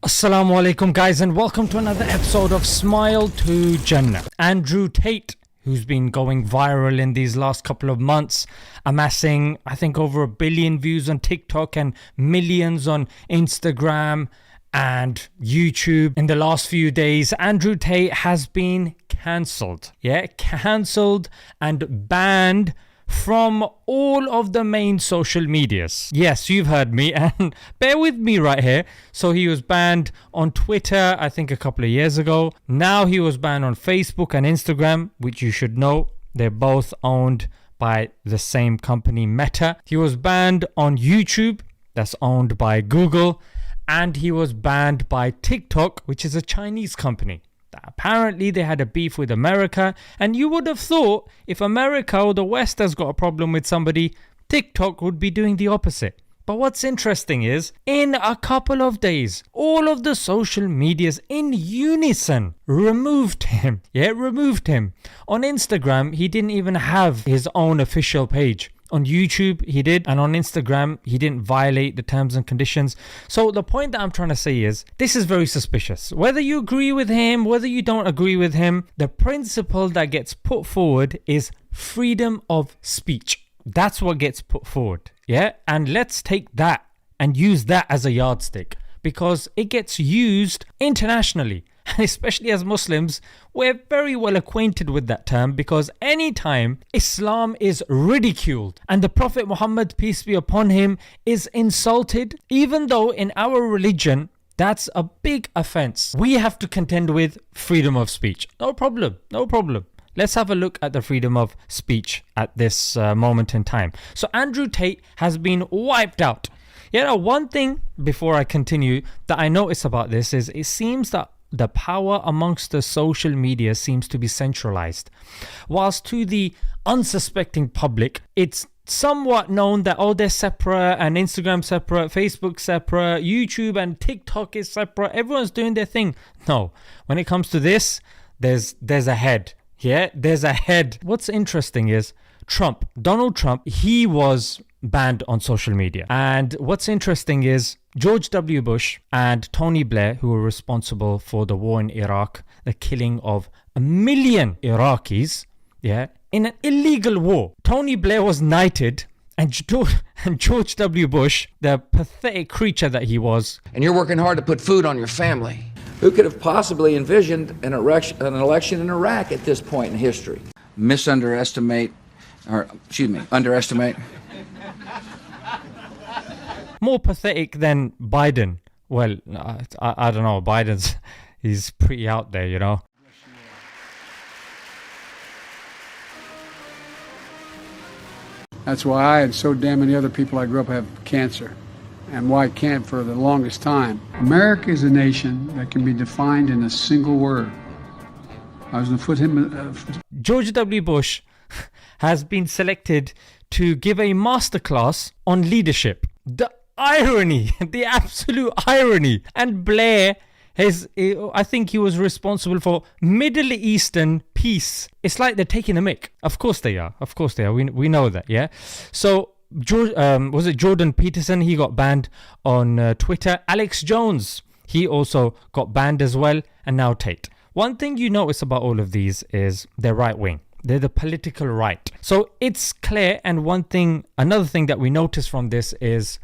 Assalamu alaikum guys, and welcome to another episode of Smile to Jannah. Andrew Tate, who's been going viral in these last couple of months, amassing I think over 1 billion views on TikTok and millions on Instagram and YouTube. In the last few days, Andrew Tate has been cancelled. Cancelled and banned from all of the main social medias. Yes, you've heard me, and bear with me right here. So he was banned on Twitter, I think a couple of years ago. Now he was banned on Facebook and Instagram, which you should know, they're both owned by the same company, Meta. He was banned on YouTube, that's owned by Google, and he was banned by TikTok, which is a Chinese company. Apparently they had a beef with America, and you would have thought if America or the West has got a problem with somebody, TikTok would be doing the opposite. But what's interesting is, in a couple of days, all of the social medias in unison removed him. Removed him. On Instagram, he didn't even have his own official page. On YouTube, he did, and on Instagram, he didn't violate the terms and conditions. So the point that I'm trying to say is, this is very suspicious. Whether you agree with him, whether you don't agree with him, the principle that gets put forward is freedom of speech. That's what gets put forward, And let's take that and use that as a yardstick, because it gets used internationally. And especially as Muslims, we're very well acquainted with that term, because anytime Islam is ridiculed and the Prophet Muhammad, peace be upon him, is insulted, even though in our religion that's a big offense, we have to contend with freedom of speech. No problem. Let's have a look at the freedom of speech at this moment in time. So Andrew Tate has been wiped out. One thing before I continue that I notice about this is, it seems that the power amongst the social media seems to be centralized. Whilst to the unsuspecting public, it's somewhat known that, they're separate, and Instagram separate, Facebook separate, YouTube and TikTok is separate. Everyone's doing their thing. No, when it comes to this, there's a head. There's a head. What's interesting is Donald Trump, he was banned on social media. And what's interesting is George W. Bush and Tony Blair, who were responsible for the war in Iraq, the killing of 1 million Iraqis, in an illegal war. Tony Blair was knighted, and George W. Bush, the pathetic creature that he was. And you're working hard to put food on your family. Who could have possibly envisioned an election in Iraq at this point in history? Underestimate. More pathetic than Biden. Well, I don't know. He's pretty out there, That's why I and so damn many other people I grew up have cancer, and why I can't for the longest time. America is a nation that can be defined in a single word. I was going to put him... George W. Bush has been selected to give a masterclass on leadership. The irony, the absolute irony. And Blair, I think he was responsible for Middle Eastern peace. It's like they're taking a mick. Of course they are. We know that, So was it Jordan Peterson? He got banned on Twitter. Alex Jones, he also got banned as well. And now Tate. One thing you notice about all of these is they're right wing. They're the political right. So it's clear. And another thing that we notice from this is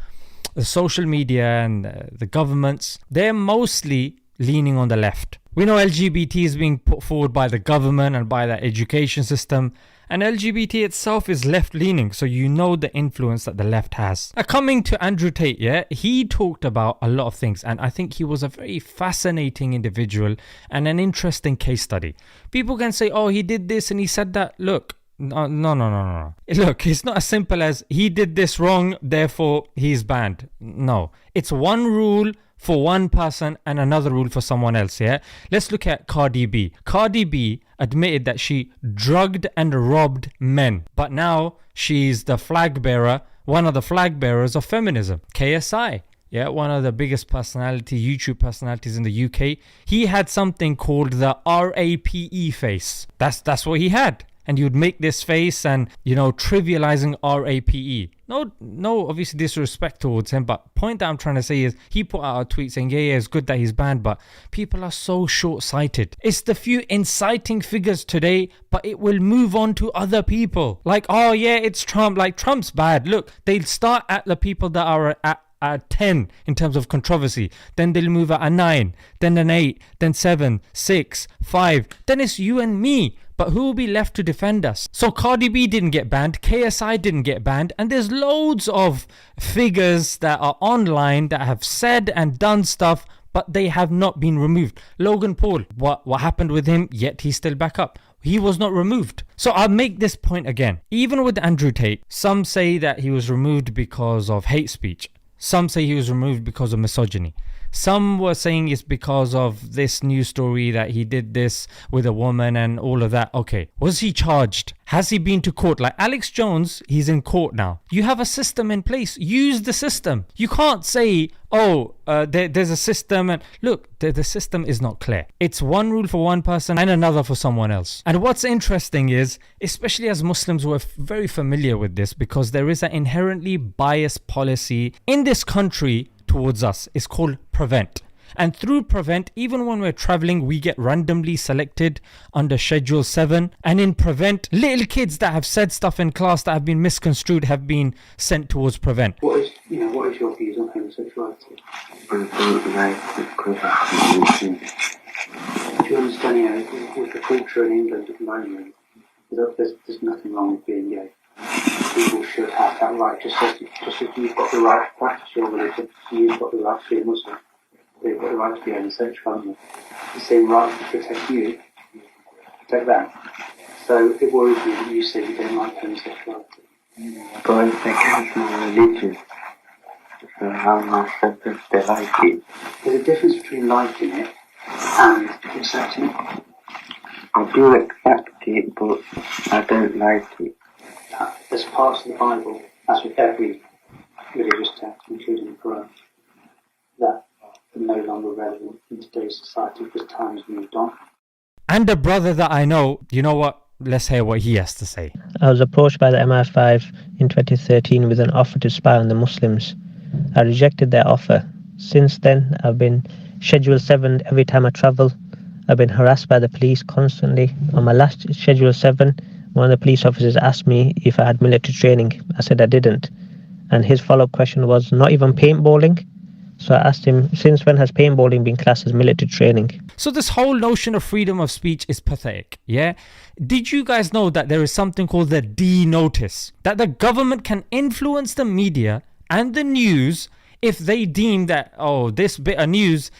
the social media and the governments, they're mostly leaning on the left. We know LGBT is being put forward by the government and by the education system, and LGBT itself is left-leaning, so you know the influence that the left has. Coming to Andrew Tate, he talked about a lot of things, and I think he was a very fascinating individual and an interesting case study. People can say, he did this and he said that. Look, no. Look, it's not as simple as he did this wrong, therefore he's banned. No, it's one rule for one person and another rule for someone else. Let's look at Cardi B. Cardi B admitted that she drugged and robbed men, but now she's the flag bearer, one of the flag bearers of feminism. KSI, one of the biggest YouTube personalities in the UK, he had something called the RAPE face. That's what he had. and you'd make this face and, trivializing RAPE. No, obviously disrespect towards him, but point that I'm trying to say is he put out a tweet saying, yeah, it's good that he's banned, but people are so short-sighted. It's the few inciting figures today, but it will move on to other people. Like, oh yeah, it's Trump. Like, Trump's bad. Look, they'll start at the people that are at 10 in terms of controversy, then they'll move at a 9, then an 8, then 7, 6, 5, then it's you and me. But who will be left to defend us? So Cardi B didn't get banned, KSI didn't get banned, and there's loads of figures that are online that have said and done stuff, but they have not been removed. Logan Paul, what happened with him? Yet he's still back up. He was not removed. So I'll make this point again. Even with Andrew Tate, some say that he was removed because of hate speech. Some say he was removed because of misogyny. Some were saying it's because of this news story that he did this with a woman and all of that. Okay, was he charged? Has he been to court? Like Alex Jones, he's in court now. You have a system in place. Use the system. You can't say, there's a system. And look, the system is not clear. It's one rule for one person and another for someone else. And what's interesting is, especially as Muslims, we're very familiar with this because there is an inherently biased policy in this country towards us. It's called Prevent. And through Prevent, even when we're traveling, we get randomly selected under Schedule 7. And in Prevent, little kids that have said stuff in class that have been misconstrued have been sent towards Prevent. What is your views on homosexuality? I don't like it because Do you understand, with the culture in England at the moment, there's nothing wrong with being gay. People should have that right, just as you've got the right to practice your religion, you've got the right to be a Muslim. They've got the right to be homosexual, haven't they? The same right to protect you, protect them. So it worries me that you say you don't like homosexuality. But it's against my religion. So how am I supposed to like it? There's a difference between liking it and accepting it. I do accept it, but I don't like it. There's parts of the Bible, as with every religious text, including the Quran, that are no longer relevant in today's society because time's moved on. And a brother that I know, you know what? Let's hear what he has to say. I was approached by the MI5 in 2013 with an offer to spy on the Muslims. I rejected their offer. Since then, I've been Schedule 7 every time I travel. I've been harassed by the police constantly. On my last Schedule 7, one of the police officers asked me if I had military training. I said I didn't. And his follow-up question was, not even paintballing? So I asked him, since when has paintballing been classed as military training? So this whole notion of freedom of speech is pathetic, yeah? Did you guys know that there is something called the D notice? That the government can influence the media and the news if they deem that, this bit of news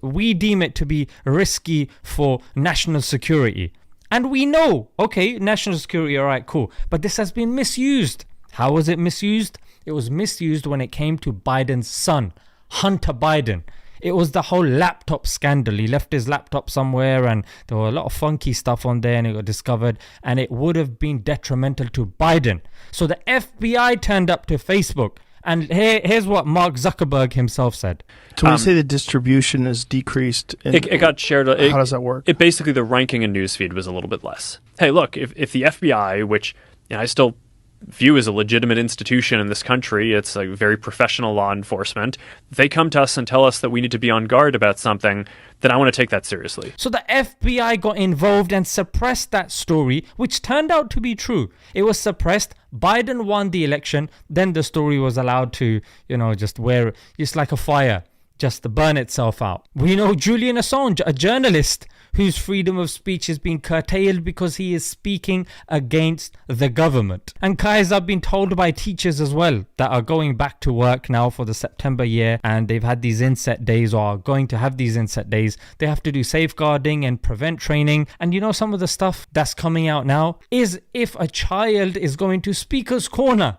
we deem it to be risky for national security. And we know, okay, national security, all right, cool. But this has been misused. How was it misused? It was misused when it came to Biden's son, Hunter Biden. It was the whole laptop scandal. He left his laptop somewhere and there were a lot of funky stuff on there and it got discovered and it would have been detrimental to Biden. So the FBI turned up to Facebook. And here's what Mark Zuckerberg himself said. So when you say the distribution is decreased, it got shared. How does that work? It basically, the ranking in newsfeed was a little bit less. Hey, look, if the FBI, which I still view as a legitimate institution in this country, it's a very professional law enforcement, they come to us and tell us that we need to be on guard about something, then I want to take that seriously. So the FBI got involved and suppressed that story, which turned out to be true. It was suppressed. Biden won the election. Then the story was allowed to, just like a fire, just to burn itself out. We know Julian Assange, a journalist whose freedom of speech is being curtailed because he is speaking against the government. And guys, I've been told by teachers as well that are going back to work now for the September year, and they've had these inset days or are going to have these inset days. They have to do safeguarding and prevent training. And some of the stuff that's coming out now is if a child is going to Speaker's Corner,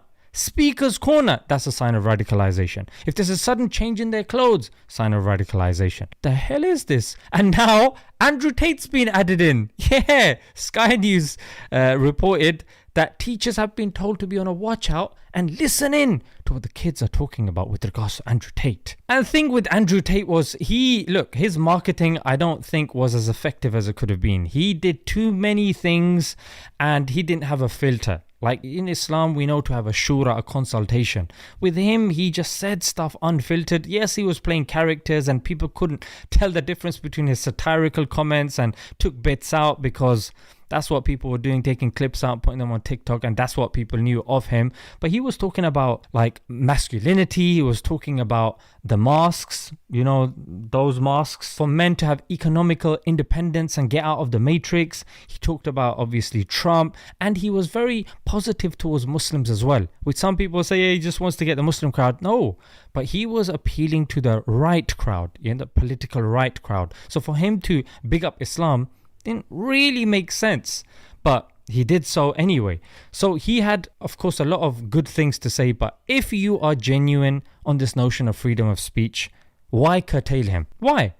that's a sign of radicalization. If there's a sudden change in their clothes, sign of radicalization. The hell is this? And now Andrew Tate's been added in. Yeah, Sky News reported that teachers have been told to be on a watch out and listen in to what the kids are talking about with regards to Andrew Tate. And the thing with Andrew Tate was his marketing I don't think was as effective as it could have been. He did too many things and he didn't have a filter. Like in Islam, we know to have a shura, a consultation. With him, he just said stuff unfiltered. Yes, he was playing characters and people couldn't tell the difference between his satirical comments and took bits out because that's what people were doing, taking clips out, putting them on TikTok, and that's what people knew of him. But he was talking about like masculinity. He was talking about the masks, those masks for men to have economical independence and get out of the matrix. He talked about obviously Trump, and he was very positive towards Muslims as well, which some people say he just wants to get the Muslim crowd. No, but he was appealing to the right crowd, the political right crowd. So for him to big up Islam didn't really make sense, but he did so anyway. So he had, of course, a lot of good things to say, but if you are genuine on this notion of freedom of speech, why curtail him? Why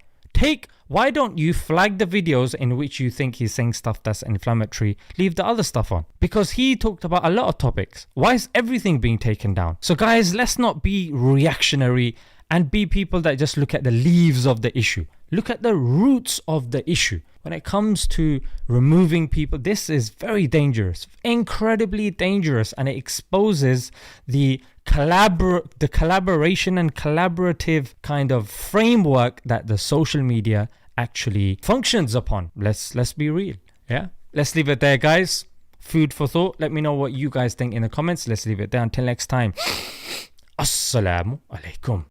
don't you flag the videos in which you think he's saying stuff that's inflammatory, leave the other stuff on? Because he talked about a lot of topics. Why is everything being taken down? So guys, let's not be reactionary and be people that just look at the leaves of the issue. Look at the roots of the issue. When it comes to removing people, this is very dangerous, incredibly dangerous, and it exposes the collaboration and collaborative kind of framework that the social media actually functions upon. Let's be real. Yeah, let's leave it there, guys. Food for thought. Let me know what you guys think in the comments. Let's leave it there until next time. Assalamu alaikum.